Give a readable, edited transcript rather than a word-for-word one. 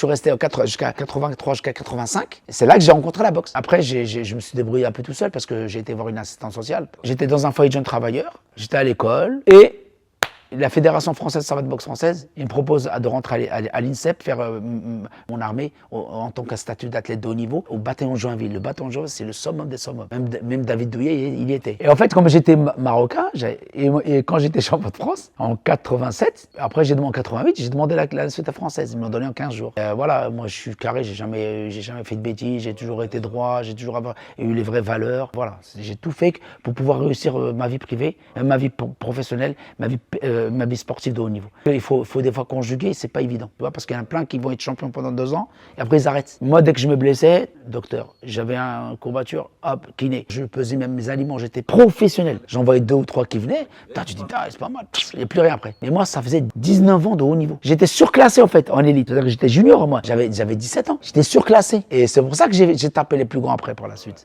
suis resté jusqu'à 83, jusqu'à 85. C'est là que j'ai rencontré la boxe. Après, je me suis débrouillé un peu tout seul parce que j'ai été voir une assistante sociale. J'étais dans un foyer de jeunes travailleurs, j'étais à l'école et la Fédération française savate boxe française, il me propose de rentrer à l'INSEP, faire mon armée en tant qu'un statut d'athlète de haut niveau au bataillon Joinville. Le bataillon Joinville, c'est le summum des summums. Même David Douillet, il y était. Et en fait, comme j'étais marocain, et quand j'étais champion de France, en 87, après j'ai demandé en 88, j'ai demandé la nationalité française. Ils m'ont donné en 15 jours. Voilà, moi je suis carré, j'ai jamais fait de bêtises, j'ai toujours été droit, j'ai toujours eu les vraies valeurs. Voilà, j'ai tout fait pour pouvoir réussir ma vie privée, ma vie professionnelle, ma vie sportive de haut niveau. Il faut des fois conjuguer, c'est pas évident, tu vois, parce qu'il y en a plein qui vont être champions pendant 2 ans et après ils arrêtent. Moi, dès que je me blessais, docteur, j'avais un courbature, hop, kiné. Je pesais même mes aliments, j'étais professionnel. J'en voyais 2 ou 3 qui venaient, tu dis, c'est pas mal, il n'y a plus rien après. Mais moi, ça faisait 19 ans de haut niveau. J'étais surclassé en fait, en élite. C'est-à-dire que j'étais junior, moi. J'avais 17 ans. J'étais surclassé. Et c'est pour ça que j'ai tapé les plus grands après par la suite.